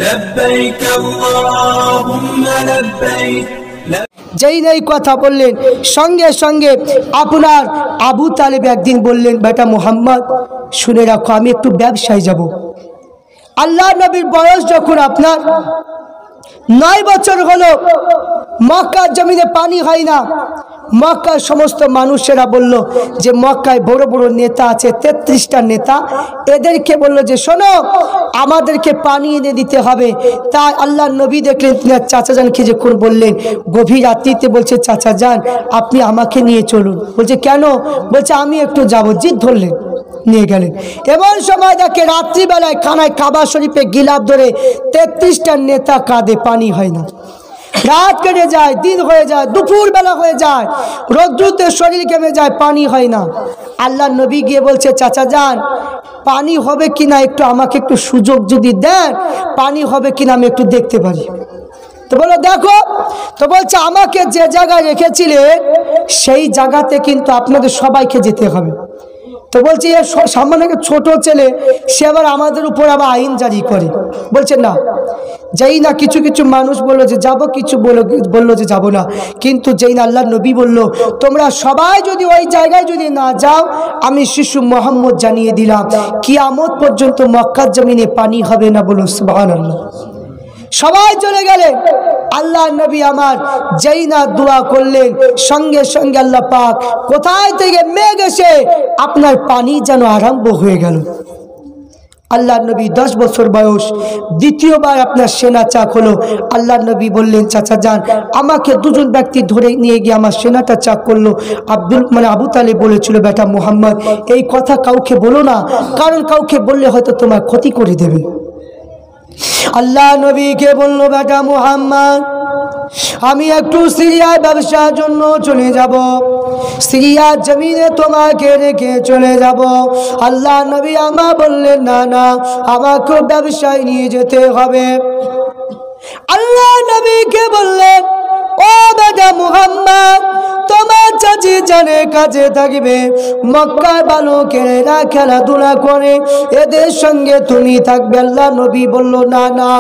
لبيك اللهم لبيك। যেই নেই কথা বললেন সঙ্গে সঙ্গে আপনার আবু তালেব একদিন বললেন, বেটা মুহাম্মদ শুনে রাখো, আমি একটু ব্যবসায় যাব। আল্লাহ নবীর বয়স যখন আপনার 9 বছর হলো, মক্কার জমিনে পানি হয় না। মক্কার সমস্ত মানুষেরা বলল যে মক্কায় বড় বড় নেতা আছে, 33টা নেতা, এদেরকে বলল যে শোনো, আমাদেরকে পানি এনে দিতে হবে। তাই আল্লাহ নবী দেখলেন তিনি চাচা জানকে যখন বললেন গভীর রাত্রিতে, বলছে চাচা জান আপনি আমাকে নিয়ে চলুন। বলছে কেন? বলছে আমি একটু যাব। জিদ ধরলেন, নিয়ে গেলেন। এমন সময় দেখে রাত্রিবেলায় খানায় কাবা শরীফে গিলাপ ধরে 33টা নেতা কাঁদে, পানি হয় না। রাত কেটে যায়, দিন হয়ে যায়, দুপুর বেলা হয়ে যায়, রৌদ্রতে শরীর কেমে যায়, পানি হয় না। আল্লাহ নবী গিয়ে বলছে চাচা যান পানি হবে কিনা একটু আমাকে একটু সুযোগ যদি দেন, পানি হবে কিনা আমি একটু দেখতে পারি। তো বলো দেখো। তো বলছে আমাকে যে জায়গায় রেখেছিলেন সেই জায়গাতে কিন্তু আপনাদের সবাইকে যেতে হবে। তো বলছে এ সামান্য ছোট ছেলে, সে আবার আমাদের উপর আবার আইন জারি করে। বলছে না, যেই না কিছু কিছু মানুষ বললো যে যাব, কিছু বললো যে যাব না। কিন্তু যেই না আল্লাহ নবী বলল তোমরা সবাই যদি ওই জায়গায় যদি না যাও, আমি শিশু মোহাম্মদ জানিয়ে দিলাম কিয়ামত পর্যন্ত মক্কার জমিনে পানি হবে না। বলুন সুবহানাল্লাহ। সবাই চলে গেলেন। আল্লাহ নবী আমার যেই না দোয়া করলেন, সঙ্গে সঙ্গে আল্লাহ পাক কোথায় থেকে মেঘ এসে আপনার পানি যেন আরম্ভ হয়ে গেল। আল্লাহ নবী 10 বছর বয়স, দ্বিতীয়বার আপনার সেনা চাক হলো। আল্লাহ নবী বললেন চাচা যান আমাকে দুজন ব্যক্তি ধরে নিয়ে গিয়ে আমার সেনাটা চাক করলো। আবু তালেব বলেছিল বেটা মুহাম্মদ এই কথা কাউকে বলো না, কারণ কাউকে বললে হয়তো তোমার ক্ষতি করে দেবে। আল্লাহ নবীকে বলল বেটা মুহাম্মদ আমি একটু সিরিয়ায় ব্যবসার জন্য চলে যাব, সিরিয়ার জমিনে তোমাকে রেখে চলে যাব। আল্লাহ নবী আমার বললেন না না, আমাকে ব্যবসায় নিয়ে যেতে হবে। আল্লাহ নবীকে বললেন ও বেটা মুহাম্মদ তোমার চাচি জানের কাছে থাকবে, মক্কায় বালকেরা খেলাধুলা করে, এদের সঙ্গে তুমি থাকবে। আল্লাহ নবী বলল না না,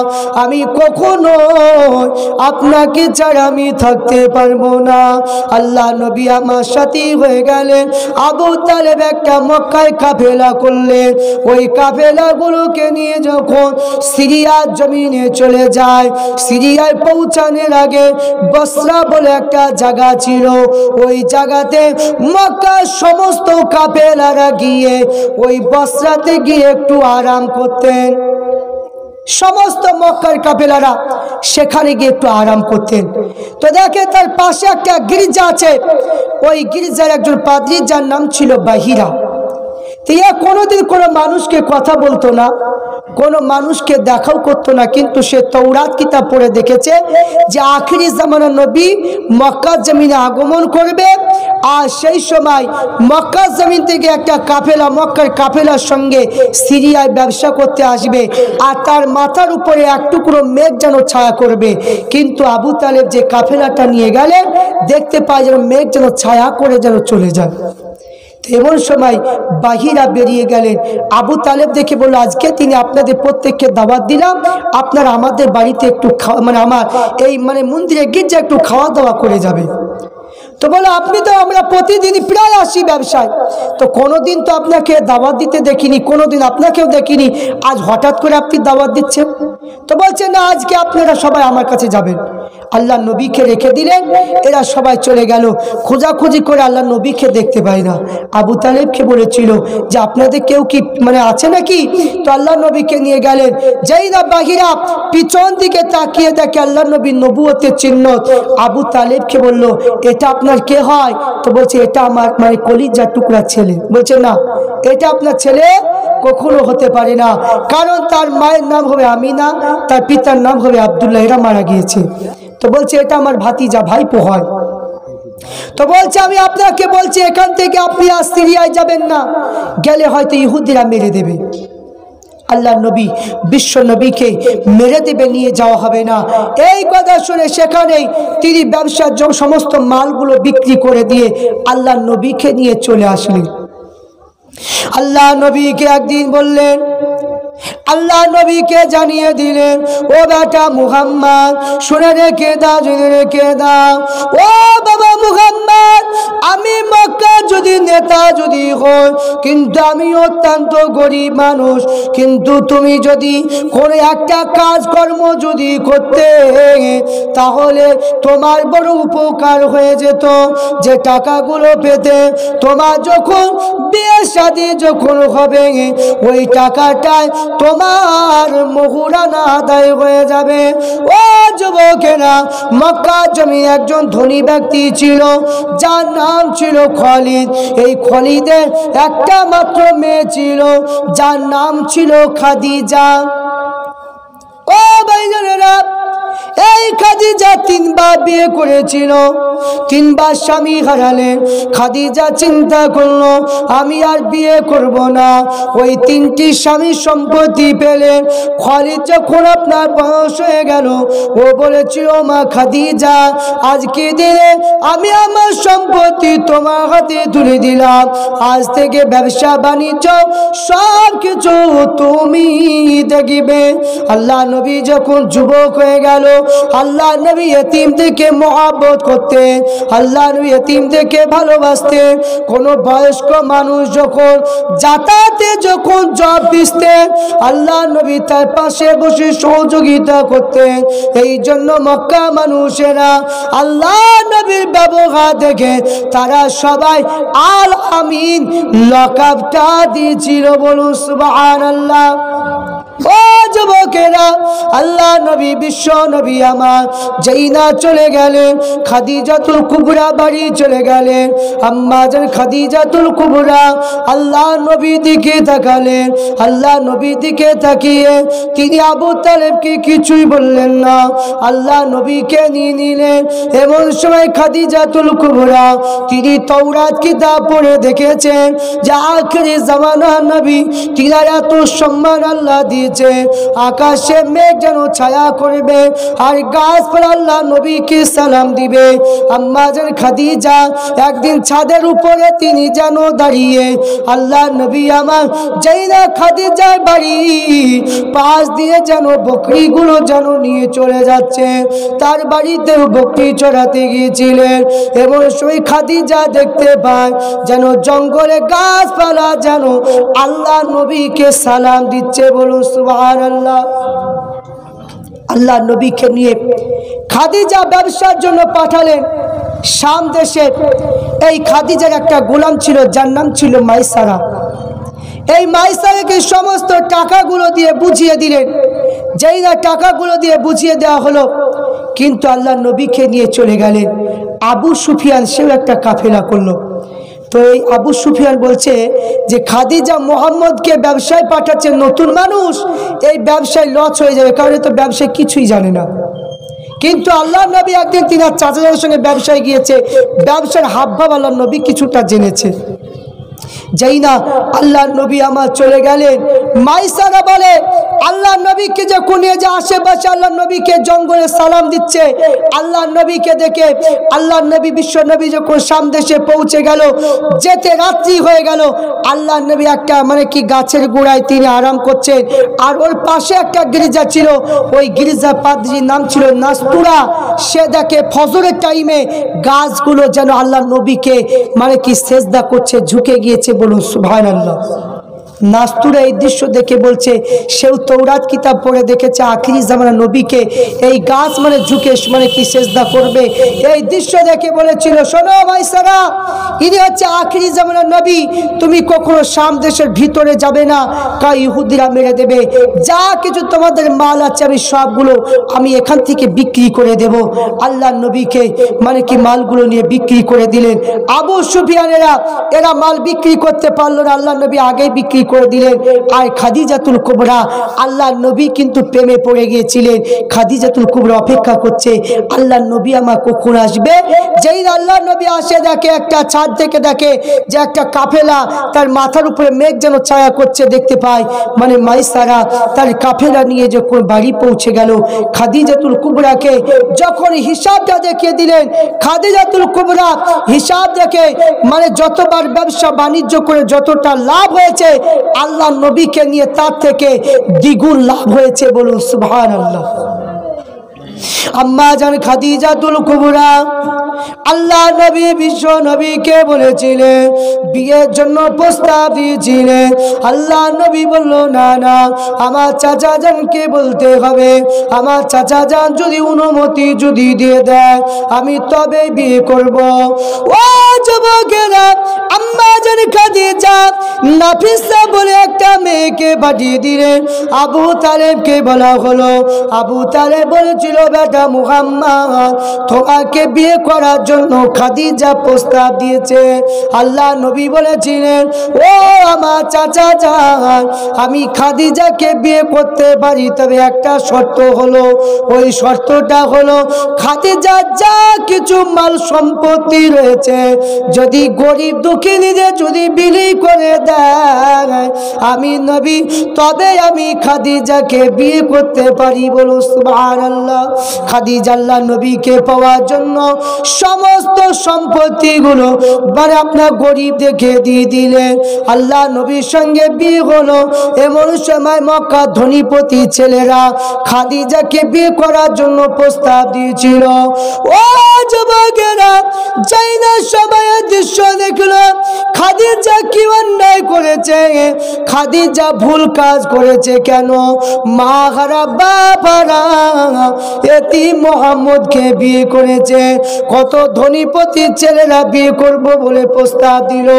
আমি কখনো আপনাকে ছাড়া আমি থাকতে পারবো না। আল্লাহ নবী আমার সাথী হয়ে গেলেন। আবু তালেব একটা মক্কায় কাফেলা করলেন। ওই কাফেলাগুলোকে নিয়ে যখন সিরিয়ার জমিনে চলে যায়, সিরিয়ায় পৌঁছানোর আগে বসরা বলে একটা জায়গা ছিল, ওই জায়গাতে মক্কার সমস্ত কাফেলারা গিয়ে ওই বসরাতে গিয়ে একটু আরাম করতেন। সমস্ত মক্কার কাফেলারা সেখানে গিয়ে একটু আরাম করতেন। তো দেখে তার পাশে একটা গির্জা আছে, ওই গির্জার একজন পাদ্রী যার নাম ছিল বাহিরা। তিনি কোনোদিন কোনো মানুষকে কথা বলতো না, কোনো মানুষকে দেখাও করতো না, কিন্তু সে তৌরাত কিতাব পড়ে দেখেছে যে আখিরি জামানার নবী মক্কার জমিনে আগমন করবে, আর সেই সময় মক্কার জমিন থেকে একটা কাফেলা মক্কার কাফেলার সঙ্গে সিরিয়ায় ব্যবসা করতে আসবে, আর তার মাথার উপরে এক টুকরো মেঘ যেন ছায়া করবে। কিন্তু আবু তালেব যে কাফেলাটা নিয়ে গেলেন দেখতে পায় যেন মেঘ যেন ছায়া করে যেন চলে যায়। এমন সময় বাহিরা বেরিয়ে গেলেন। আবু তালেব দেখে বলল আজকে তিনি আপনাদের প্রত্যেককে দাওয়াত দিলাম, আপনারা আমাদের বাড়িতে একটু আমার এই মন্দিরে গির্জা একটু খাওয়া দাওয়া করে যাবে। তো বলো আপনি তো আমরা প্রতিদিনই প্রায় আসি ব্যবসায়, তো কোনোদিন তো আপনাকে দাওয়াত দিতে দেখিনি, কোনোদিন আপনাকেও দেখিনি, আজ হঠাৎ করে আপনি দাওয়াত দিচ্ছেন। তো বলছে না আজকে আপনারা সবাই আমার কাছে যাবেন। আল্লাহ নবীকে রেখে দিলেন, এরা সবাই চলে গেল। খোঁজাখুঁজি করে আল্লাহ নবীকে দেখতে পায় না। আবু তালেবকে বলেছিল যে আপনাদের কেউ কি আছে নাকি? তো আল্লাহ নবীকে নিয়ে গেলেন। যেই না বাহিরা পিছন দিকে তাকিয়ে দেখে আল্লাহ নবীর নবুয়তের চিহ্ন। আবু তালেবকে বলল এটা আপনার কে হয়? তো বলছে এটা আমার কলিজার টুকরা ছেলে। বলছে না, এটা আপনার ছেলে কখনো হতে পারে না, কারণ তার মায়ের নাম হবে আমিনা, তার পিতার নাম হবে আব্দুল্লাহ, এরা মারা গিয়েছে। তো বলছে এটা আমার ভাতিজা, ভাইপো হয়। তো বলছে আমি আপনাকে বলছি এখান থেকে আপনি আর সিরিয়ায় যাবেন না, গেলে হয়তো ইহুদিরা মেরে দেবে। আল্লাহ নবী বিশ্ব নবীকে মেরে দেবে, নিয়ে যাওয়া হবে না। এই কথা শুনে সেখানেই তিনি ব্যবসার সমস্ত মালগুলো বিক্রি করে দিয়ে আল্লাহ নবীকে নিয়ে চলে আসলেন। আল্লাহ নবীকে একদিন বললেন আল্লাহ নবীকে জানিয়ে দিলেন, ও বেটা মুহাম্মদ শুনে রেখে দাও, জেনে রেখে দাও, ও বাবা মুহাম্মদ, আমি মক্কা যদি নেতা যদি হই, কিন্তু আমি অত্যন্ত গরিব মানুষ, কিন্তু তুমি যদি কোনো একটা কাজকর্ম যদি করতে, তাহলে তোমার বড় উপকার হয়ে যেত। যে টাকাগুলো পেতে তোমার যখন বিয়ে শাদী যখন হবে, ওই টাকাটায় তোমার মহুরানা আদায় হয়ে যাবে। ও যুবকেরা, মক্কা জমিনে একজন ধনী ব্যক্তি ছিল, যার নাম ছিল খালিদ। এই খালিদের একটা মাত্র মেয়ে ছিল, যার নাম ছিল খাদিজা। ও ভাইজানেরা, এই খাদিজা তিনবার বিয়ে করেছিল, তিনবার স্বামী হারালেন। খাদিজা চিন্তা করলো, আমি আর বিয়ে করব না। ওই তিনটি স্বামীর সম্পত্তি পেলেন। খালিদ যখন আপনার বয়স হয়ে গেল, ও বলেছিল, মা খাদিজা, আজকে দিনে আমি আমার সম্পত্তি তোমার হাতে তুলে দিলাম। আজ থেকে ব্যবসা বাণিজ্য সব কিছু তুমি দেখবে। আল্লাহ নবী যখন যুবক হয়ে গেল, আল্লাহ নবী এতিম থেকে মহব্বত করতেন, আল্লাহ নবী এতিম থেকে ভালোবাসতেন। কোন বয়স্ক মানুষ যখন যাতায়াতে যখন জব পিসতেন, আল্লাহ নবী তার পাশে বসে সহযোগিতা করতেন। এই জন্য মক্কা মানুষেরা আল্লাহ নবীর ব্যবহার দেখে তারা সবাই আল আমিন লকাবটা দিয়েছিল। বলুন সুবহানাল্লাহ। ও যুবকেরা, আল্লাহ নবী বিশ্ব নবী আমার যেই না চলে গেলেন, খাদিজাতুল কুবরা বাড়ি চলে গেলেন। আম্মা জান খাদিজাতুল কুবরা আল্লাহ নবী দিকে তাকালেন। আল্লাহ নবী দিকে তাকিয়ে তিনি আবু তালেবকে কিছুই বললেন না, আল্লাহ নবীকে নিয়ে নিলেন। এমন সময় খাদিজাতুল কুবরা তিনি তাওরাত কিতাব পড়ে দেখেছেন যে আখিরি জামানা নবী তিনার এত সম্মান আল্লাহ দিয়েছে, আকাশে মেঘ যেন ছায়া করবে আর গাছপালা আল্লাহ নবীকে সালাম দিবে। আম্মা জান খাদিজা একদিন ছাদের উপরে তিনি যেন দাঁড়িয়ে, আল্লাহ নবী আমার যেই না খাদিজার বাড়ি পাশ দিয়ে যেন বকরিগুলো যেন নিয়ে চলে যাচ্ছে, তার বাড়িতেও বকরি চড়াতে গিয়েছিলেন। এবং সেই খাদিজা দেখতে পায় যেন জঙ্গলে গাছপালা যেন আল্লাহ নবীকে সালাম দিচ্ছে। বলুন সুবহানাল্লাহ। আল্লাহ নবীকে নিয়ে খাদিজা ব্যবসার জন্য পাঠালেন শাম দেশে। এই খাদিজার একটা গোলাম ছিল, যার নাম ছিল মাইসারা। এই মাইসারাকে সমস্ত টাকাগুলো দিয়ে বুঝিয়ে দিলেন। যেই না টাকাগুলো দিয়ে বুঝিয়ে দেওয়া হলো, কিন্তু আল্লাহ নবীকে নিয়ে চলে গেলেন। আবু সুফিয়ান সেও একটা কাফেলা করলো। তো এই আবু সুফিয়ান বলছে যে খাদিজা মোহাম্মদকে ব্যবসায় পাঠাচ্ছে, নতুন মানুষ, এই ব্যবসায় লস হয়ে যাবে, কারণ তো ব্যবসায় কিছুই জানে না। কিন্তু আল্লাহ নবী একদিন তিনার চাচাদের সঙ্গে ব্যবসায় গিয়েছে, ব্যবসার হাবভাব আল্লাহ নবী কিছুটা জেনেছে। যেই না আল্লাহ নবী আমার চলে গেলেন, মাইসারা বলে আল্লাহ নবীকে যখন নিয়ে যে আশেপাশে আল্লাহ নবীকে জঙ্গলে সালাম দিচ্ছে, আল্লাহ নবীকে দেখে আল্লাহ নবী বিশ্ব নবী যখন শাম দেশে পৌঁছে গেল, যেতে রাত্রি হয়ে গেল। আল্লাহ নবী একটা কি গাছের গোড়ায় তিনি আরাম করছেন, আর ওর পাশে একটা গির্জা ছিল, ওই গির্জা পাদ্রীর নাম ছিল নাস্তুরা। সে দেখে ফজরের টাইমে গাছগুলো যেন আল্লাহ নবীকে সেজদা করছে, ঝুঁকে গিয়েছে। বলুন সুবহানাল্লাহ। নাস্তুরা এই দৃশ্য দেখে বলছে, সেও তৌরাত কিতাব পড়ে দেখেছে আখিরি জামানা নবীকে এই গাছ ঝুঁকে সেজদা করবে। এই দৃশ্য দেখে বলেছিল, শোনো মাইসারা, ইনি হচ্ছে আখিরি জামানা নবী, তুমি কখনো শাম দেশের ভিতরে যাবে না, কারণ ইহুদিরা মেরে দেবে। যা কিছু তোমাদের মাল আছে আমি সবগুলো আমি এখান থেকে বিক্রি করে দেব। আল্লাহ নবীকে মালগুলো নিয়ে বিক্রি করে দিলেন। আবু সুফিয়ানেরা এরা মাল বিক্রি করতে পারলো না, আল্লাহ নবী আগেই বিক্রি করে দিলেন। আর খাদিজাতুল কুবরা, আল্লাহ নবী কিন্তু প্রেমে পড়ে গিয়েছিলেন। খাদিজাতুল কুবরা অপেক্ষা করছে আল্লাহ নবী আমার কখন আসবে। যেই আল্লাহ নবী আসে, দেখে একটা ছাদ থেকে দেখে যে একটা কাফেলা তার মাথার উপরে মেঘ যেন ছায়া করছে, দেখতে পায় মাইসারা তার কাফেলা নিয়ে যখন বাড়ি পৌঁছে গেল, খাদিজাতুল কুবরাকে যখন হিসাবটা দেখিয়ে দিলেন, খাদিজাতুল কুবরা হিসাব দেখে যতবার ব্যবসা বাণিজ্য করে যতটা লাভ হয়েছে আল্লাহ নবীকে নিয়ে তার থেকে দ্বিগুণ লাভ হয়েছে। বলুন সুবহানাল্লাহ। আম্মা জান খাদিজাতুল কুবরা আল্লাহ নবী বিশ্ব নবীকে বলেছিলেন, বিয়ের জন্য প্রস্তাব দিয়েছিলেন। আল্লাহ নবী বলল, না না, আমার চাচা জানকে বলতে হবে। আমার চাচা জান যদি অনুমতি যদি দিয়ে দেয় আমি তবে বিয়ে করব। ও যুবকেরা, আম্মা জান খাদিজা নাফিসা বলে একটা মেয়েকে পাঠিয়ে দিলেন। আবু তালেবকে বলা হলো। আবু তালেব বলেছিল, বেটা মুহাম্মদ তোমাকে বিয়ে করার জন্য খাদিজা প্রস্তাব দিয়েছে। আল্লাহ নবী বলেছিলেন, ও আমার চাচা জান, আমি খাদিজাকে বিয়ে করতে পারি, তবে একটা শর্ত হলো। ওই শর্তটা হলো খাদিজা যা কিছু মাল সম্পত্তি রয়েছে যদি গরিব দুঃখীদের যদি বিলি করে দেয় আমি নবী তবে আমি খাদিজাকে বিয়ে করতে পারি। বলো সুবহানাল্লাহ। খাদিজা আল্লাহ নবীকে পাওয়ার জন্য সমস্ত সম্পত্তিগুলো মানে আপনার গরিব দেখে দিয়ে দিলেন। আল্লাহ নবীর সঙ্গে বিয়ে হলো। এমন সময় মক্কা ধনীপতি ছেলেরা খাদিজাকে বিয়ে করার জন্য প্রস্তাব দিয়েছিল। ও যুবকেরা, যাই না সময়ের দৃশ্য দেখলো খাদিজা কি অন্যায় করেছে, খাদিজা ভুল কাজ করেছে। কেন? মা হারা বাবারা এতিম মুহাম্মদকে বিয়ে করেছে। কত ধনীপতি ছেলেরা বিয়ে করব বলে প্রস্তাব দিল।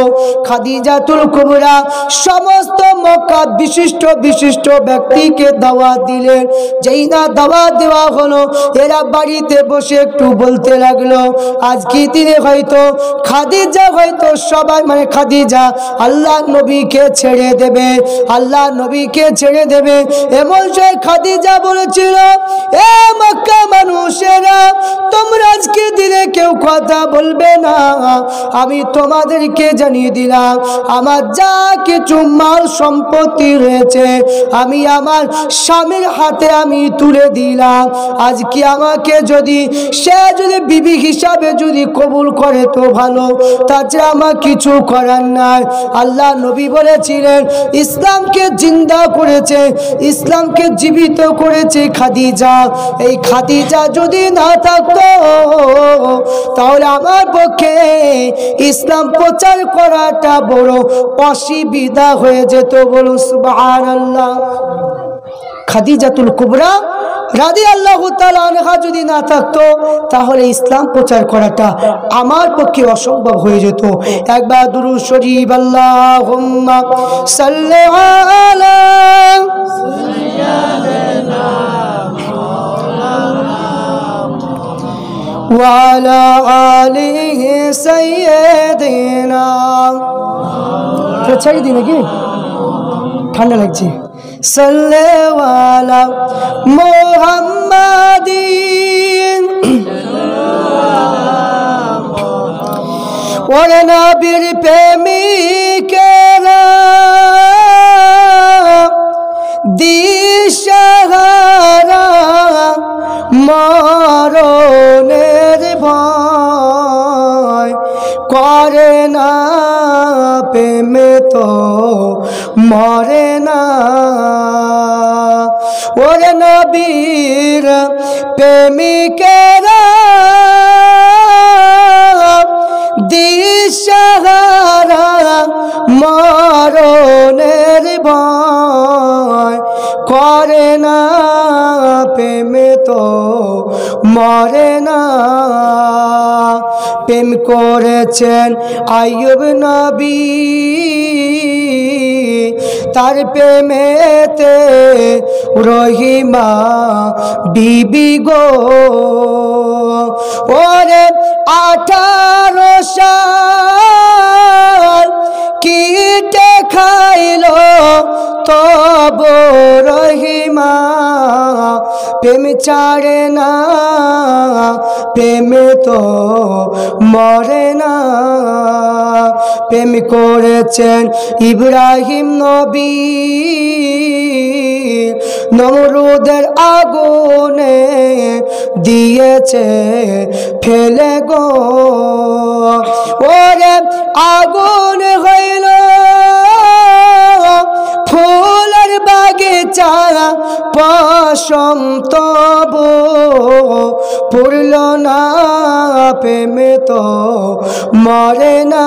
খাদিজাতুল কুবরা সমস্ত মক্কা বিশিষ্ট বিশিষ্ট ব্যক্তিকে দাওয়াত দিলেন। যেই না দাওয়াত দেওয়া হলো এরা বাড়িতে বসে একটু বলতে লাগলো, আজকে দিনে হয়তো খাদিজা হয়তো সবাই মানে খাদিজা আল্লাহ নবীকে ছেড়ে দেবে, আল্লাহ নবীকে ছেড়ে দেবে। এমন সে খাদিজা বলেছিল, এ মক্কা মানুষেরা তোমরা আজকে দিনে কেউ কথা বলবে না। আমি তোমাদেরকে জানিয়ে দিলাম আমার যা কিছু মাল সম্পত্তি রয়েছে আমি আমার স্বামীর হাতে আমি তুলে দিলাম। আজকে আমাকে যদি সে যদি বিবি হিসাবে যদি কবুল করে তো ভালো, তাছাড়া আমার কিছু করার নাই। আল্লাহ নবী বলেছিলেন ইসলামকে জিন্দা করেছে, ইসলামকে জীবিত করেছে খাদিজা। এই খাদিজা যদি না থাকতো তাহলে আমার পক্ষে ইসলাম প্রচার করাটা বড় অসুবিধা হয়ে যেত। বলুন সুবহানাল্লাহ। খাদিজাতুল কুবরা রাদিয়াল্লাহু তাআলা আনহা যদি না থাকতো তাহলে ইসলাম প্রচার করাটা আমার পক্ষে অসম্ভব হয়ে যেত। একবার দুরূদ শরীফ আল্লাহুম্মা সাল্লি আলা সাইয়্যিদিনা ওয়া আলা আলিহি সাইয়্যিদিনা। ছেড়ে দিন নাকি ঠান্ডা লাগছে। সাল্লাল্লাহু আলা মুহাম্মাদিন ওরে নবীর প্রেমিকেরা দিশাহারা মরণের ভয় করে না, প্রেমে তো মরে না। ওরে নবীর প্রেমিকেরা দিশাহারা মরণের ভয় করে না, প্রেমে তো মরে না। প্রেম করেছেন আইয়ুব নবী, তার প্রেমেতে রহিমা বিবি গো। ওরে 18 সাল কিটে খাইলো তব রহিমা, প্রেম ছাড়ে না, প্রেমে তো মরে না। প্রেম করেছেন ইব্রাহিম নবী, নমরুদের আগুনে দিয়েছে ফেলে গো। ওরে আগুন হইল সন্তব পড়ল না প্রেমে তো মরে না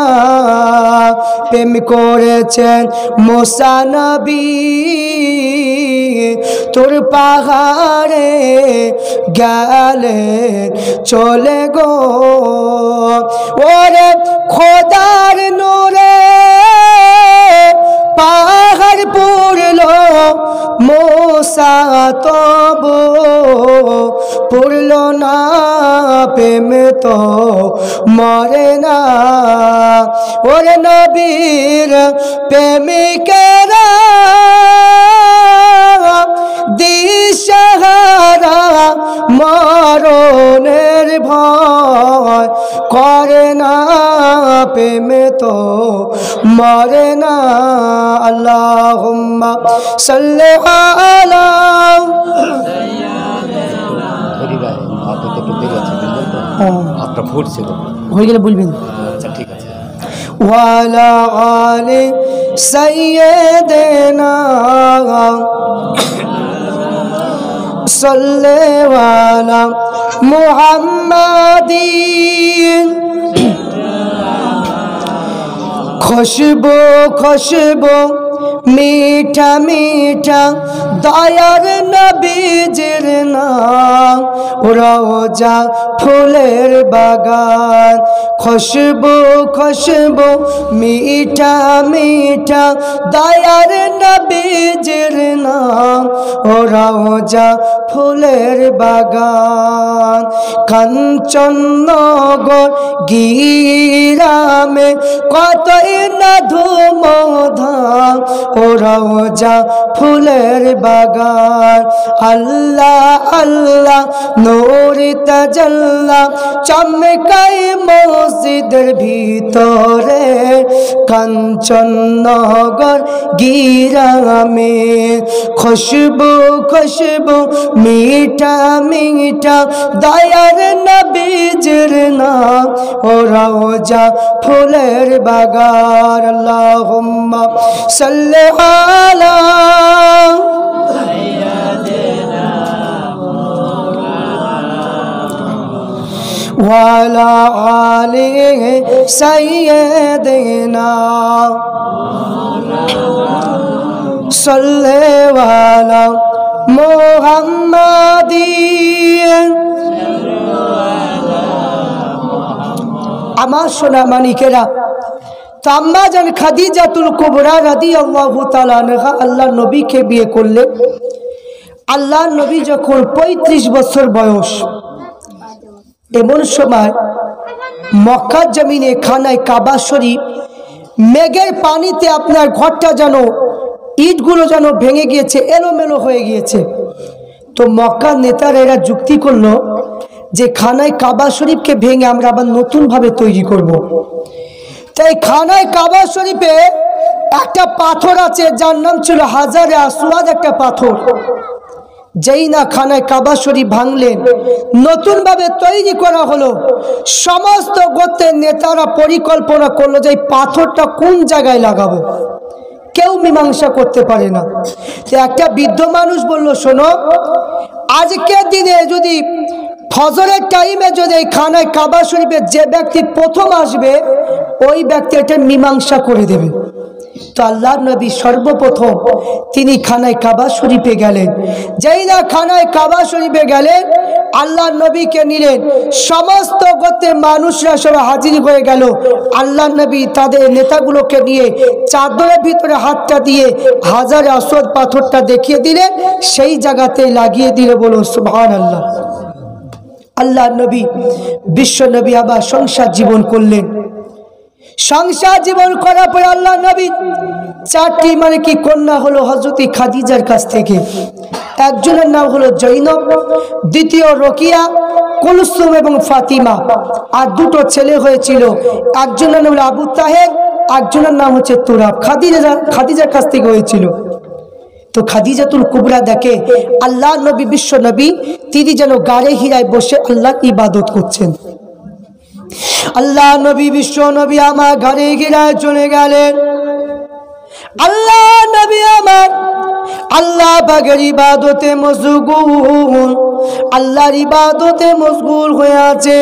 প্রেম করেছেন মুসা নবী তোর পাহাড়ে গেলে চলে গো ওরে খোদার নূরে পাহাড় পড়ল মুসা তব পড়ল না প্রেমে তো মরে না ওরে নবীর প্রেমিকেরা দিশাহারা মরণের ভয় করে না প্রেমে তো মরে না আল্লাহুম্মা সাল্লি আলা আপনার ভোট ছিল হয়ে গেলে বলবেন আচ্ছা ঠিক আছে ওয়ালা আলি সাইয়্যিদিনা সাল্লি আলা মুহাম্মাদিন খুশবু খুশবু मीठा मीठा दयार नबीजिर नाम रोजा फुलेर बागान खुशबू खुशबू मीठा मीठा दयार नबीजिर नाम रोजा फुलेर बागान कंचननगर गीरामे कतई ना धूमधाम रोजा फुलेर बागान अल्लाह अल्लाह नूर तजल्ला चमकाई मस्जिदेर भीतरे कंचननगर गीरामे खुशबू खुशबू मीठा मीठा दयार नबीजिर नाम रोजा फुलेर बागान अल्लाहुम्मा सल्ली आला वाला आले सय्यदना सल्ले वाला मुहम्मदीन আমার সোনা মানিকেরা আম্মা জান খাদিজাতুল কুবরা রাদিয়াল্লাহু তাআলা আনহা আল্লাহর নবীকে বিয়ে করলেন আল্লাহর নবী যখন 35 বছর বয়স এমন সময় মক্কার জমিনে খানায় কাবা শরীফ মেঘের পানিতে আপনার ঘরটা যেন ইটগুলো যেন ভেঙে গিয়েছে এলোমেলো হয়ে গিয়েছে তো মক্কার নেতারা এরা যুক্তি করলো যে খানায় কাবা শরীফকে ভেঙে আমরা আবার নতুনভাবে তৈরি করব। তাই খানায় কাবা শরীফে একটা পাথর আছে যার নাম ছিল হাজারে আসওয়াদ একটা পাথর যেই না খানায় কাবা শরীফ ভাঙলেন নতুনভাবে তৈরি করা হলো সমস্ত গোত্রের নেতারা পরিকল্পনা করলো যে এই পাথরটা কোন জায়গায় লাগাবো কেউ মীমাংসা করতে পারে না তো একটা বৃদ্ধ মানুষ বলল শোনো আজকের দিনে যদি ফজরের টাইমে যদি এই খানায় কাবা শরীফে যে ব্যক্তি প্রথম আসবে ওই ব্যক্তি এটা মীমাংসা করে দেবে তো আল্লাহর নবী সর্বপ্রথম তিনি খানায় কাবা শরীফে গেলেন যেই না খানায় কাবা শরীফে গেলেন আল্লাহর নবীকে নিলেন সমস্ত গোত্রের মানুষরা সব হাজির হয়ে গেল আল্লাহর নবী তাদের নেতাগুলোকে নিয়ে চাদরের ভিতরে হাতটা দিয়ে হাজারে আসওয়াদ পাথরটা দেখিয়ে দিলেন সেই জায়গাতে লাগিয়ে দিলে বলো সুবহানাল্লাহ আল্লাহর নবী বিশ্ব নবী আবার সংসার জীবন করলেন সংসার জীবন করার পরে আল্লাহ নবী চারটি মানে কি কন্যা হলো হযরত খাদিজার কাছ থেকে একজনের নাম হলো জৈনব দ্বিতীয় রকিয়া কুলসুম এবং ফাতিমা আর দুটো ছেলে হয়েছিল একজনের নাম হলো আবু তাহের একজনের নাম হচ্ছে তুরাব খাদিজার কাছ থেকে হয়েছিল তো খাদিজাতুল কুবরা দেখে আল্লাহ নবী বিশ্ব নবী তিনি যেন গাড়ে হীরায় বসে আল্লাহর ইবাদত করছেন আল্লাহ নবী বিশ্ব নবী আমার ঘরে গিরায় চলে গেলেন আল্লাহ নবী আমার আল্লাহ পাকের ইবাদতে মশগুল, আল্লাহর ইবাদতে মশগুল হয়ে আছে।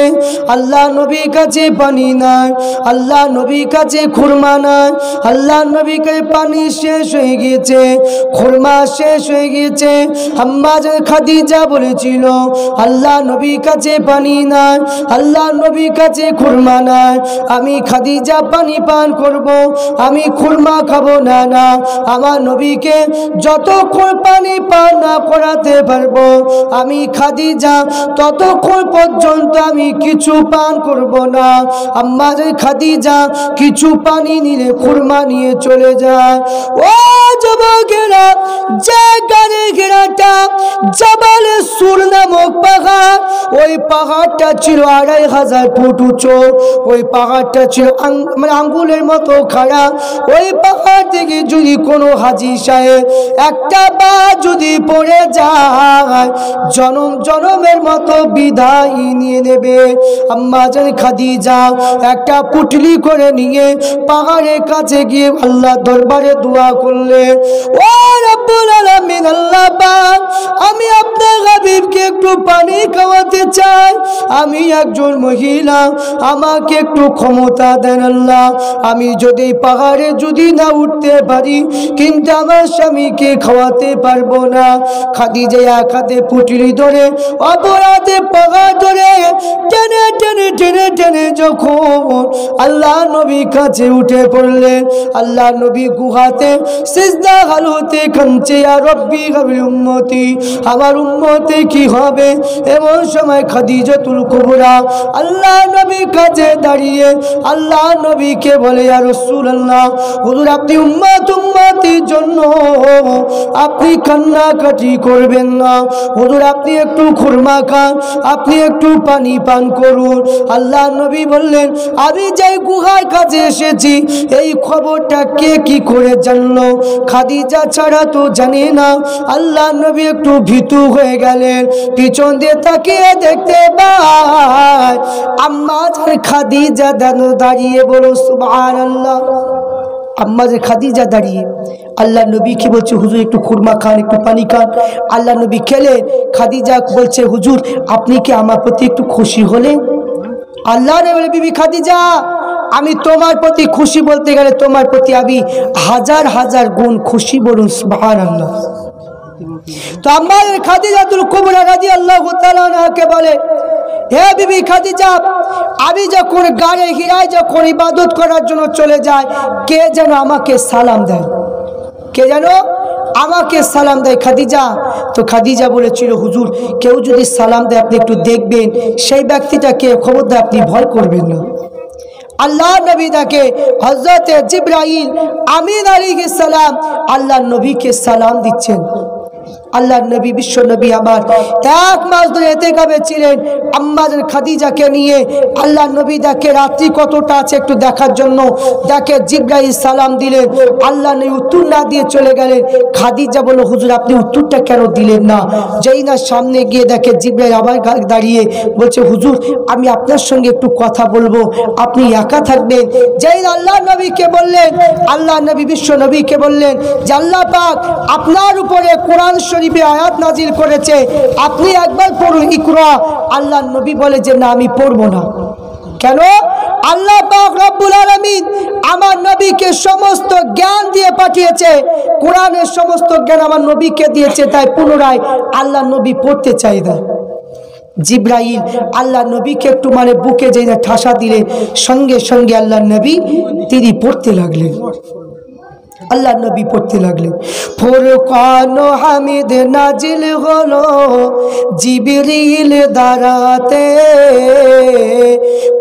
আল্লাহ নবীর কাছে পানি নাই, আল্লাহ নবীর কাছে খুরমা নাই, আল্লাহ নবীর কাছে পানি শেষ হয়ে গিয়েছে, খুরমা শেষ হয়ে গিয়েছে। আম্মা জান খাদিজা বলেছিল আল্লাহ নবীর কাছে পানি নাই, আল্লাহ নবীর কাছে খুরমা নাই, আমি খাদিজা পানি পান করব, আমি খুরমা খাবো না। না, আমার নবীকে যতক্ষণ পানি পান না করাতে পারবো আমি খাদিজা ততক্ষণ পর্যন্ত আমি কিছু পান করব না। আম্মা জান খাদিজা কিছু পানি নিলে খুরমা নিয়ে চলে যায়। ও যুবকেরা, যে গাড়ি ঘেরাটা জাবালে সুর নামক পাহাড়, ওই পাহাড়টা ছিল 2500 ফুট উঁচু, ওই পাহাড়টা ছিল আঙ্গুলের মতো খাড়া। ওই পাহাড় থেকে যদি কোনো হাজি সাহেব একটা বা যদি পড়ে যায় জনম জনমের মতো বিদায় নিয়ে নেবে। আম্মা জান খাদিজা একটা পুটলি করে নিয়ে পাহাড়ের কাছে গিয়ে আল্লাহ দরবারে দোয়া করলে, ও রব্বুল আলামিন, আল্লাহ পাক, আমি আপনার হাবিবকে একটু পানি খাওয়াতে চাই, আমি একজন মহিলা, আমাকে একটু ক্ষমতা দেন আল্লাহ। আমি যদি পাহাড়ে যদি না উঠতে পারি কিন্তু আমার স্বামীকে খাওয়াতে পারবো না। খাদিজা এক হাতে পুটলি ধরে অপর হাতে পাহাড় ধরে টেনে টেনে টেনে টেনে যখন আল্লাহ নবী কাছে উঠে পড়লেন, আল্লাহ নবী গুহাতে সিজদা হালতে কাঁদছে, ইয়া রব্বি হাবিল উম্মতি, আমার উম্মতে কি হবে। এমন সময় খাদিজাতুল কুবরা আল্লাহ নবী কাছে দাঁড়িয়ে আল্লাহ নবীকে বলে, ইয়া রাসূলুল্লাহ, হুজুর আপনি উম্মতির জন্য আপনি কান্নাকাটি করবেন না, হুজুর আপনি একটু খুরমা খান, আপনি একটু পানি পান করুন। আল্লাহ নবী বললেন, আমি যাই গুহার কাছে এসেছি এই খবরটা কে কি করে জানলো? খাদিজা ছাড়া তো জানে না। আল্লাহ নবী একটু ভীতু হয়ে গেলেন, পিছন দিয়ে তাকিয়ে দেখতে পায় আম্মা জান খাদিজা দাঁড়িয়ে, বলো সুবহানাল্লাহ। আম্মা জান খাদিজা দাঁড়িয়ে আল্লাহ নবীকে বলছে, হুজুর একটু খুরমা খান, একটু পানি খান। আল্লাহ নবী খেলেন। খাদিজা বলছে, হুজুর আপনি কি আমার প্রতি একটু খুশি হলেন? আল্লাহ নবী বলে, বিবি খাদিজা, আমি তোমার প্রতি খুশি বলতে গেলে তোমার প্রতি আমি হাজার হাজার গুণ খুশি, বলুন সুবহানাল্লাহ। তো আম্মা খাদিজাতুল কুবরা রাদিয়াল্লাহু তাআলা আনহাকে বলে, হে বিবি খাদিজা, আমি যখন গায়ে হিরায় যখন ইবাদত করার জন্য চলে যাই, কে যেন আমাকে সালাম দেয়, কে যেন আমাকে সালাম দেয় খাদিজা। তো খাদিজা বলেছিল, হুজুর কেউ যদি সালাম দেয় আপনি একটু দেখবেন সেই ব্যক্তিটাকে, খবরদার আপনি ভয় করবেন না। আল্লাহ নবী তাকে হযরত জিবরাইল আমিন আলাইহিস সালাম আল্লাহ নবীকে সালাম দিচ্ছেন। আল্লাহ নবী বিশ্ব নবী আমার 1 মাস ধরে ইতিকাফে ছিলেন আম্মা জান খাদিজাকে নিয়ে। আল্লাহ নবী দেখে রাত্রি কতটা আছে একটু দেখার জন্য, দেখে জিবরাইল সালাম দিলেন, আল্লাহ নবী উত্তর না দিয়ে চলে গেলেন। খাদিজা বলল, হুজুর আপনি উত্তরটা কেন দিলেন না? যেই না সামনে গিয়ে দেখে জিবরাইল আবার দাঁড়িয়ে বলছে, হুজুর আমি আপনার সঙ্গে একটু কথা বলবো, আপনি একা থাকবেন। যেই আল্লাহ নবীকে বললেন, আল্লাহ নবী বিশ্ব নবীকে বললেন যে আল্লাহ পাক আপনার উপরে কোরআন শরীফে আয়াত নাজিল করেছে, আপনি একবার পড়ুন, ইকরা। আল্লাহ নবী বলে যে না, আমি পড়বো না। কেন? আল্লাহ পাক রব্বুল আলামিন আমার নবীকে সমস্ত জ্ঞান দিয়ে পাঠিয়েছে, কোরআনের সমস্ত জ্ঞান আমার নবীকে দিয়েছে, তাই পুনরায় আল্লাহ নবী পড়তে চাই না। জিবরাইল আল্লাহ নবীকে একটু মানে বুকে যেই না ঠাসা দিলেন, সঙ্গে সঙ্গে আল্লাহ নবী তিনি পড়তে লাগলেন। আল্লাহ নবী পড়তে লাগলেন, ফুরকান হামিদ নাজিল হলো জিবরিল দ্বারাতে,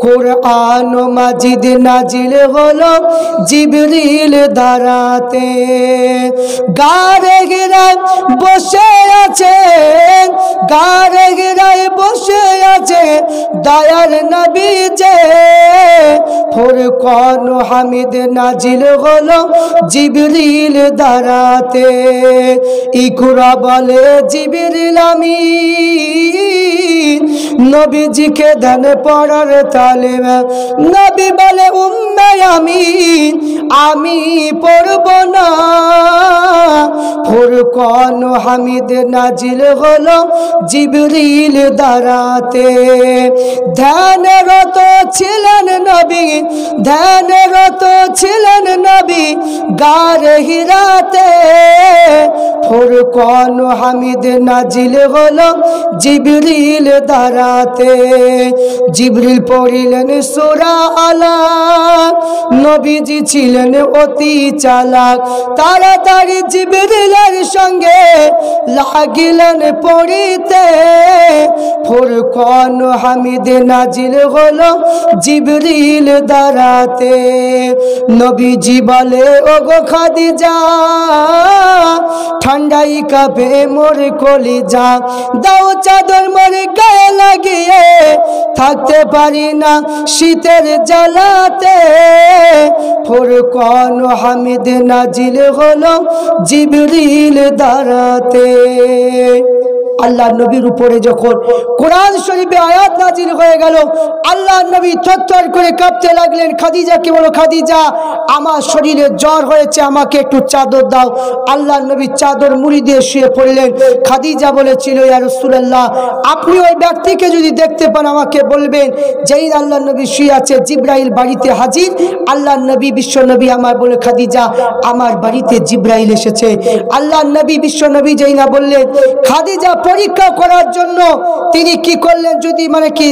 কুরআন মাজিদ নাজিল হলো জিবরিল দ্বারাতে। গারে গিরায় বসে আছে, গারে গিরায় বসে আছে দয়ার নবী যে, ফুরকান হামিদ নাজিল হলো জিবরিল দ্বারাতে। ইকরা বলে জিবরিল আমিন নবীজিকে দেন পড়ার তালিম। নবী বলে উম্মে আমিন আমি পড়ব না। ফুরকান হামিদ নাজিল হলো জিবরিল দ্বারাতে। ধ্যানরত ছিলেন নবী, ধ্যানরত ছিলেন নবী গারে হিরাতে। ফুরকান হামিদ নাজিল হলো জিবরিল দ্বারাতে। জিবরিল পড়িলেন সূরা আলাক, নবীজি ছিলেন অতি চালাক। তাড়াতাড়ি জিবরিলের সঙ্গে লাগিলেন পড়িতে। ফুরকান হামিদ নাজিল হলো জিবরিল দ্বারাতে। নবীজি বলে ওগো খাদিজা, ঠান্ডাই কাঁপে মোর কলিজা, দাও চাদর মোর গায়ে লাগিয়ে, থাকতে পারি না শীতের জ্বালাতে। ফুরকান হামিদ নাজিল হলো জিবরিল দ্বারাতে। আল্লাহ নবীর উপরে যখন কোরআন শরীফে আয়াত নাজিল হয়ে গেল, আল্লাহ নবী থরথর করে কাঁপতে লাগলেন। খাদিজাকে বলো, খাদিজা আমার শরীরে জ্বর হয়েছে, আমাকে একটু চাদর দাও। আল্লাহ নবী চাদর মুড়ি দিয়ে শুয়ে পড়লেন। খাদিজা বলেছিল, ইয়া রাসূলুল্লাহ, আপনি ওই ব্যক্তিকে যদি দেখতে পান আমাকে বলবেন। যেই আল্লাহ নবী শুয়ে আছে, জিবরাইল বাড়িতে হাজির। আল্লাহ নবী বিশ্ব নবী আমার বলে, খাদিজা আমার বাড়িতে জিবরাইল এসেছে। আল্লাহ নবী বিশ্ব নবী যেই না বললেন, খাদিজা পরীক্ষা করার জন্য তিনি কি করলেন, যদি মানে কি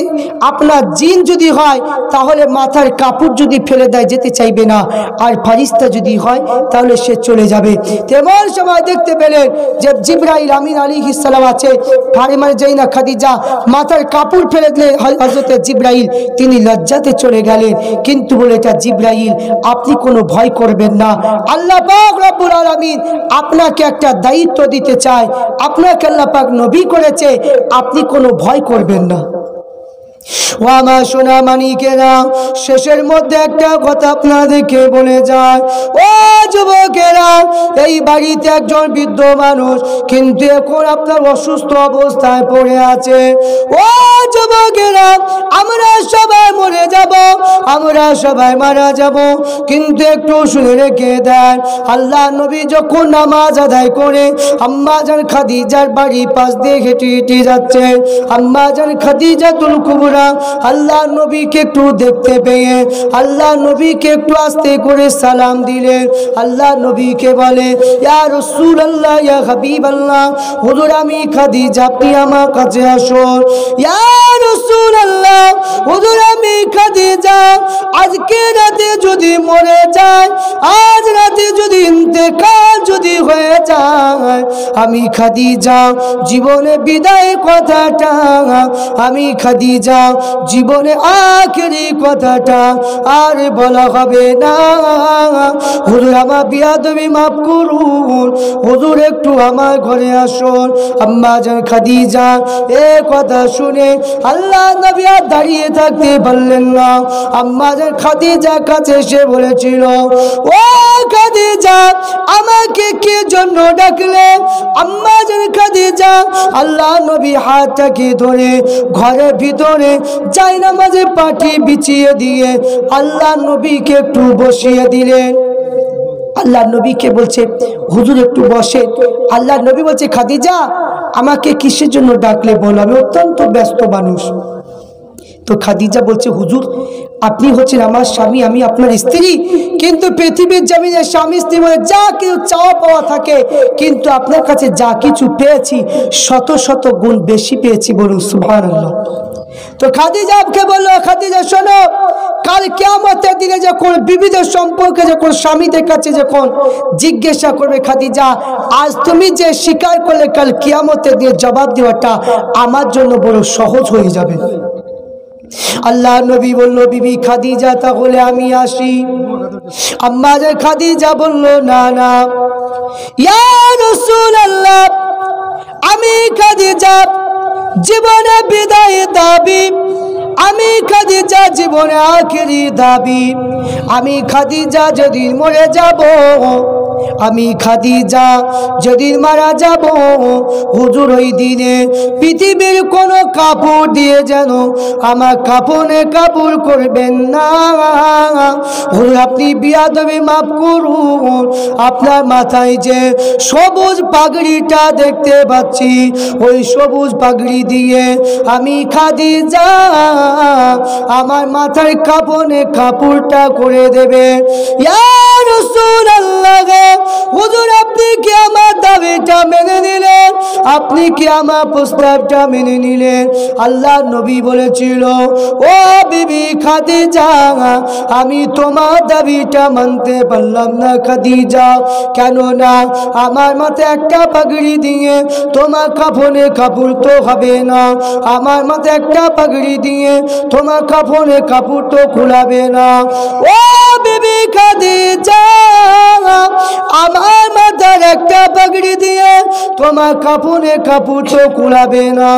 আপনার জিন যদি হয় তাহলে মাথার কাপড় যদি ফেলে দেয় যেতে চাইবে না, আর ফারিস্তা যদি হয় তাহলে সে চলে যাবে। তেমন সময় দেখতে পেলেন যে জিবরাইল আমিন আলাইহিস সালাম আছে। ফারিমার যেই না খাদিজা মাথার কাপড় ফেলে দিলে হযরতে জিবরাইল তিনি লজ্জাতে চলে গেলেন। কিন্তু বলে, এটা জিবরাইল, আপনি কোনো ভয় করবেন না। আল্লাহ পাক রব্বুল আলামিন আপনাকে একটা দায়িত্ব দিতে চায়, আপনাকে আল্লাহ পাক নবী করেছে, আপনি কোনো ভয় করবেন না। ও আমার সোনা মানিকেরা, শেষের মধ্যে একটা কথা আপনাদেরকে বলে যায়। ও যুবকেরা, এই বাড়িতে একজন বৃদ্ধ মানুষ কিন্তু এখন আপনার অসুস্থ অবস্থায় পড়ে আছে। ও যুবকেরা, আমরা সবাই মরে যাব, আমরা সবাই মারা যাব, কিন্তু একটু শুনে রেখে দেন। আল্লাহ নবী যখন নামাজ আদায় করে আম্মা জান খাদিজার বাড়ি পাশ দিয়ে হেঁটে হেঁটে যাচ্ছে, আম্মা জান খাদিজাতুল কুবরা আল্লাহ নবীকে একটু দেখতে পেয়ে আল্লাহ নবীকে একটু আস্তে করে সালাম দিলেন। আল্লাহ নবীকে বলে, ইয়া রাসূলুল্লাহ, ইয়া হাবিবাল্লাহ, হুজুর আমি খাদিজা, আপনি আমার কাছে আসুন। ইয়া রাসূলুল্লাহ, হুজুর আমি খাদিজা, আজকে রাতে যদি মরে যায়, আজ রাতে যদি ইন্তেকাল যদি হয়ে যায়, আমি খাদিজা জীবনে বিদায় কথাটা, আমি খাদিজা জীবনে আখেরি কথাটা আর বলা হবে না। হুজুর আমার বিয়াদবি মাফ করুন, হুজুর একটু আমার ঘরে আসুন। আম্মা জান খাদিজা এ কথা শুনে আল্লাহ নবী আর দাঁড়িয়ে থাকতে পারলেন না। আম্মা জান খাদিজা কাছে এসে বলেছিল, ও খাদিজা আমাকে কি জন্য ডাকলে? আম্মা জান খাদিজা আল্লাহ নবী হাতটাকে ধরে ঘরের ভিতরে জায়নামাজে পাটি বিছিয়ে দিয়ে আল্লাহ নবীকে একটু বসিয়ে দিলেন। আল্লাহ নবীকে বলছে, হুজুর একটু বসে। আল্লাহ নবী বলছে, খাদিজা আমাকে কিসের জন্য ডাকলে বলো, আমি অত্যন্ত ব্যস্ত মানুষ। তো খাদিজা বলছে, হুজুর আপনি হচ্ছেন আমার স্বামী, আমি আপনার স্ত্রী, কিন্তু পৃথিবীর জমিনে স্বামী স্ত্রী মানে যা কিছু চাওয়া পাওয়া থাকে, কিন্তু আপনার কাছে যা কিছু পেয়েছি শত শত গুণ বেশি পেয়েছি, বলুন সুবহানাল্লাহ। তো খাদিজা আপকে বললো, খাদিজা শোনো, কাল কিয়ামতের দিনে যখন বিবিদের সম্পর্কে যখন স্বামীদের কাছে যখন জিজ্ঞাসা করবে, খাদিজা আজ তুমি যে স্বীকার করলে, কাল কিয়ামতের দিনে জবাব দেওয়াটা আমার জন্য বড় সহজ হয়ে যাবে। আল্লাহ নবী বলল, বিবি খাদিজা তাহলে আমি আসি। আম্মা জান খাদিজা বলল, না না ইয়া রাসূলুল্লাহ, আমি খাদিজা জীবনে বিদায় দাবি, আমি খাদিজা জীবনে আখেরি দাবি, আমি খাদিজা যদি মরে যাব আমি খাদিজা যেদিন মারা যাব হুজুর ওই দিনে পৃথিবীর কোনো কাপড় দিয়ে যেন আমার কাফনে কাপড় করবেন না। হুজুর আপনি বিয়াদবি মাফ করুন, আপনার মাথায় যে সবুজ পাগড়িটা দেখতে পাচ্ছি ওই সবুজ পাগড়ি দিয়ে আমি খাদিজা আমার মাথায় কাফনে কাপড়টা করে দেবে। ইয়া রাসূলুল্লাহ, হুজুর আপনি কি আমার দাবিটা মেনে নিলেন? আপনি কি আমার প্রস্তাবটা মেনে নিলেন? আল্লাহ নবী বলেছিল, ও বিবি খাদিজা, আমি তোমার দাবিটা মানতে পারলাম না খাদিজা। কেন না? আমার মাথায় একটা পাগড়ি দিয়ে তোমার কাফনে কাপড় তো হবে না, আমার মাথায় একটা পাগড়ি দিয়ে তোমার কাফনে কাপড় তো খুলাবে না। ও বিবি খাদিজা, আমার মাথার একটা পাগড়ি দিয়ে তোমার কাফনে কাপড় তো খুলাবে না।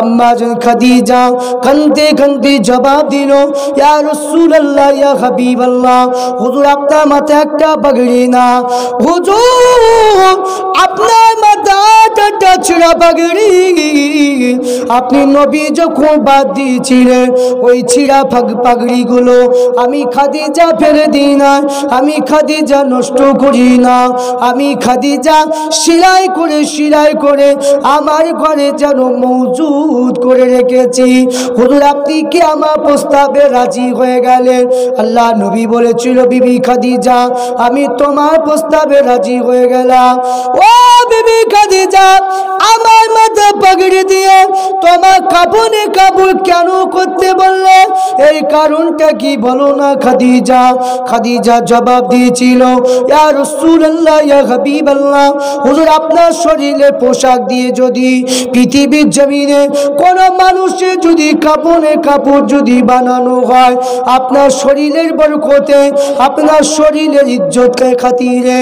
আম্মা জান খাদিজা কাঁদতে কাঁদতে জবাব দিল, ইয়া রাসূলুল্লাহ, ইয়া হাবিবাল্লাহ, হুজুর আপনার মাথায় একটা পাগড়ি না, হুজুর আপনার মাথাটা ছিঁড়া পাগড়ি। আপনি নবী যখন বাদ দিয়েছিলেন ওই ছিঁড়া পাগড়িগুলো আমি খাদিজা ফেলে দিই না, আমি খাদিজা নষ্ট করি না, আমি খাদিজা সেলাই করে আমার ঘরে যেন মজুদ করে রেখেছি। হুজুর আপনি কি আমার প্রস্তাবে রাজি হয়ে গেলেন? আল্লাহ নবী বলেছিল, বিবি খাদিজা আমি তোমার প্রস্তাবে রাজি হয়ে গেলাম। ও বিবি খাদিজা, আমার মাথা পাগড়ি দিয়ে তোমার কাফনে কাপড় কেন করতে বললে? এই কারণটা কি বলো না খাদিজা? খাদিজা জবাব দিয়েছিল, ইয়া রাসূলুল্লাহ, ইয়া হাবিবাল্লাহ, হুজুর আপনার শরীরে পোশাক দিয়ে যদি পৃথিবীর জমিনে কোন মানুষের যদি কাফনে কাপড় যদি বানানো হয়, আপনার শরীরের বরকতে, আপনার শরীরের ইজ্জতকে খাতিরে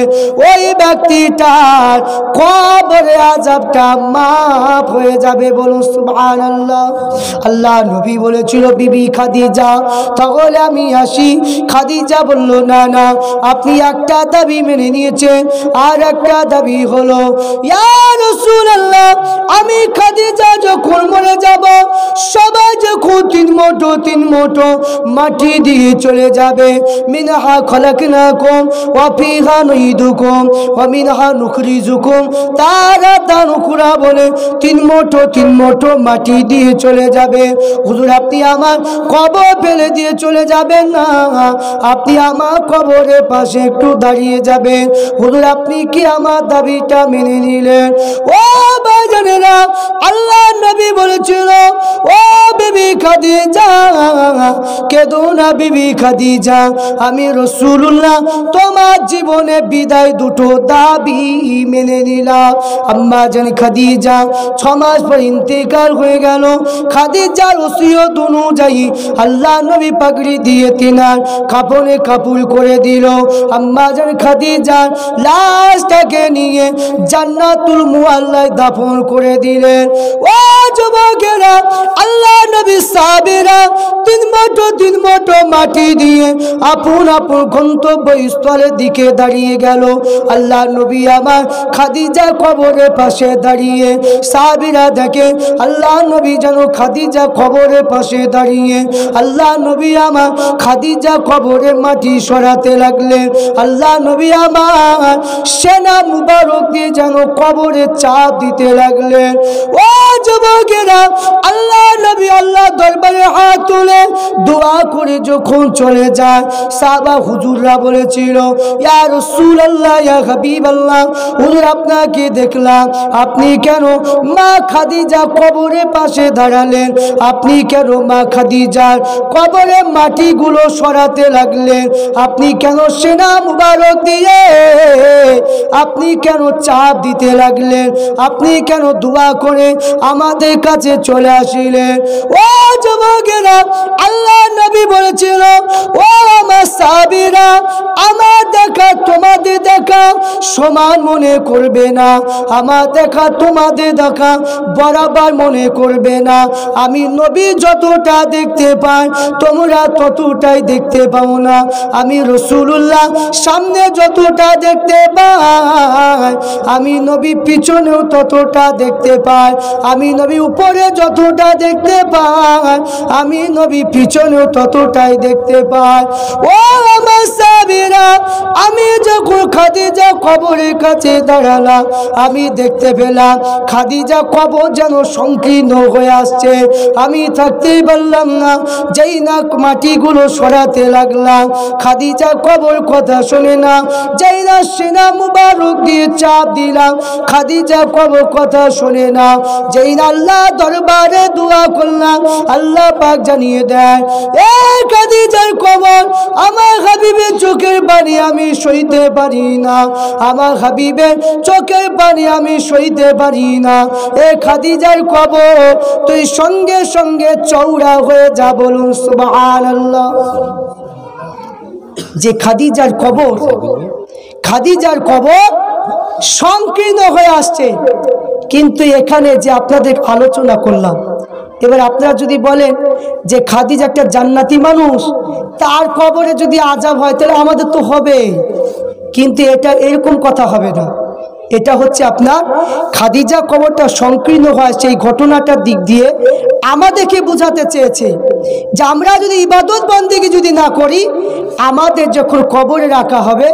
ওই ব্যক্তিটার কবরে আযাবটা মাফ হয়ে যাবে। বলুন সুবহানাল্লাহ। আল্লাহ নবী বলেছিল, বিবি খাদিজা তাহলে আমি আসি। খাদিজা বলল, না না, আপনি একটা দাবি মেনে নিয়েছেন, আর একটা দাবি হলো, ইয়া রাসূলুল্লাহ, আমি খাদিজা যখন মরে যাব সবাই যখন তিন মুঠো মাটি দিয়ে চলে যাবে, মিনহা খলাকনাকুম ওয়া ফিহা নুইদুকুম ওয়া মিনহা নুখরিজুকুম তারাতান উখরা বলে তিন মুঠো মাটি দিয়ে চলে যাবে। হুজুর আপনি আমার কবর ফেলে দিয়ে চলে যাবেন না, আপনি আমার কবরের পাশে একটু দাঁড়িয়ে যাবেন। হুজুর আপনি কি আমার দাবিটা মেনে নিলেন? ও ভাইজানেরা, আল্লাহ নবী বলেছিল, ও বিবি খাদিজা কেঁদো না বিবি খাদিজা, আমি রাসূলুল্লাহ তোমার জীবনে বিদায় দুটো দাবি মেনে নিলাম। আম্মা জান খাদিজা 6 মাস পর ইন্তেকাল হয়ে গেল। খাদিজার ওসিয়ত অনুযায়ী আল্লাহ নবী পাগড়ি দিয়ে তিনার কাফনে কাপড় করে দিল। আম্মা জান খাদিজার লাশটাকে নিয়ে জান্নাতুল মুআল্লায় দাফন করে দিলেন। ও যুবকেরা, আল্লাহ নবী সাহাবীরা তিন মুঠো মাটি দিয়ে আপন গন্তব্যস্থলের দিকে দাঁড়িয়ে গেল। আল্লাহ নবী আমার খাদিজা কবরের পাশে দাঁড়িয়ে, সাহাবীরা দেখে আল্লাহ নবী যেন খাদিজা কবরের পাশে দাঁড়িয়ে আল্লাহ নবী আমার খাদিজা কবরের মাটি সরাতে লাগলেন। আল্লাহ নবী আমার সেনা মুবারক দিয়ে যেন কবরে চাপ দিতে লাগলেন। ও যুবকেরা, আল্লাহ নবী আল্লাহ দরবারে হাত তুলে দোয়া করে যখন চলে যায়, সাহাবা হুজুররা বলেছিল, ইয়া রাসূলুল্লাহ, ইয়া হাবিবাল্লাহ, হুজুর আপনাকে দেখলাম, আপনি কেন মা খাদিজা কবরের পাশে দাঁড়ালেন? আপনি কেন মা খাদিজার কবরে মাটিগুলো সরাতে লাগলেন? আপনি কেন সেনা মুবারক দিয়ে আপনি কেন চাপ দিতে লাগলেন? আপনি কেন দোয়া করে আমাদের কাছে চলে আসিলেন? বললেন, ও যুবকেরা, আল্লাহ নবী বলেছিল, ও আমার সাহাবীরা, আমার দেখা তোমাদের দেখা সমান মনে করবে না, আমার দেখা তোমাদের দেখা বরাবর মনে করবে না। আমি নবী যতটা দেখতে পাই তোমরা ততটাই দেখতে পাও না। আমি রাসূলুল্লাহ সামনে যতটা দেখতে পাই আমি নবী পিছনেও ততটা দেখতে পাই। আমি নবী উপরে যতটা দেখতে পাই আমি নবী পিছনেও ততটাই দেখতে পাই। ও আমার সাহাবীরা, আমি যখন খাদিজা কবরের কাছে দাঁড়ালাম আমি দেখতে পেলাম খাদিজা কবর যেন সংকীর্ণ হয়ে আসছে। আমি থাকতেই পারলাম না, যেই না মাটিগুলো সরাতে লাগলাম খাদিজা কবর কথা শোনে না, যেই না সিনা মুবারক দিয়ে চাপ দিলাম খাদিজা কবর কথা শোনে না, যেই না আল্লাহ দরবারে দোয়া করলাম আল্লাহ পাক জানিয়ে দেয় এ খাদিজার কবর আমার হাবিবের চোখের পানি আমি সইতে পারি না, আমার হাবিবের চোখের পানি আমি সইতে পারি না। এ খাদিজার কবর তুই সঙ্গে সঙ্গে চওড়া হয়ে যা, বলুন সুবহানাল্লাহ। যে খাদিজার কবর সংকীর্ণ হয়ে আসছে, কিন্তু এখানে যে আপনাদের আলোচনা করলাম, এবার আপনারা যদি বলেন যে খাদিজা একটা জান্নাতি মানুষ, তার কবরে যদি আযাব হয় তাহলে আমাদের তো হবে, কিন্তু এটা এরকম কথা হবে না। এটা হচ্ছে আপনার খাদিজা কবরটা সংকীর্ণ হয় সেই ঘটনাটার দিক দিয়ে আমাদেরকে বোঝাতে চেয়েছে যে আমরা যদি ইবাদত বন্দেগী যদি না করি, আমাদের যখন কবরে রাখা হবে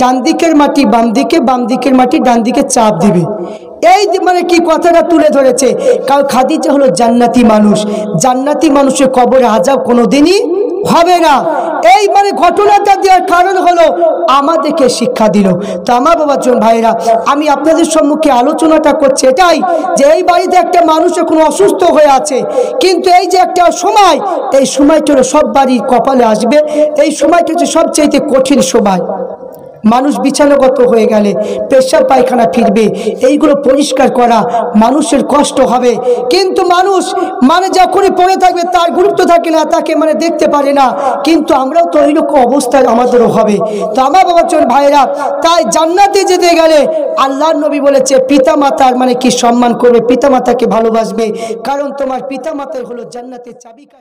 ডান দিকের মাটি বাম দিকে, বাম দিকের মাটি ডান দিকে চাপ দিবে। এই মানে কি কথাটা তুলে ধরেছে, কারণ খাদিজা হলো জান্নাতি মানুষ, জান্নাতি মানুষের কবরে আযাব কোনোদিনই হবে না। এই মানে ঘটনাটা দেওয়ার কারণ হলো আমাদেরকে শিক্ষা দিল। তো আমার বাবাজন ভাইরা, আমি আপনাদের সম্মুখে আলোচনাটা করছি এটাই যে এই বাড়িতে একটা মানুষ এখন অসুস্থ হয়ে আছে, কিন্তু এই যে একটা সময়, এই সময়টা হলো সব বাড়ির কপালে আসবে, এই সময়টা হচ্ছে সবচেয়ে কঠিন সময়। মানুষ বিছানাগত হয়ে গেলে পেশাব পায়খানা ফিরবে, এইগুলো পরিষ্কার করা মানুষের কষ্ট হবে, কিন্তু মানুষ মানে যখনই পড়ে থাকবে তার গুরুত্ব থাকে না, তাকে মানে দেখতে পারে না, কিন্তু আমরাও তো এইরকম অবস্থায় আমাদেরও হবে। তো আমার বাবাজন ভাইরা, তাই জান্নাতে যেতে গেলে আল্লাহর নবী বলেছে পিতামাতার মানে কি সম্মান করবে, পিতামাতাকে ভালোবাসবে, কারণ তোমার পিতামাতার হলো জান্নাতের চাবিকাঠি।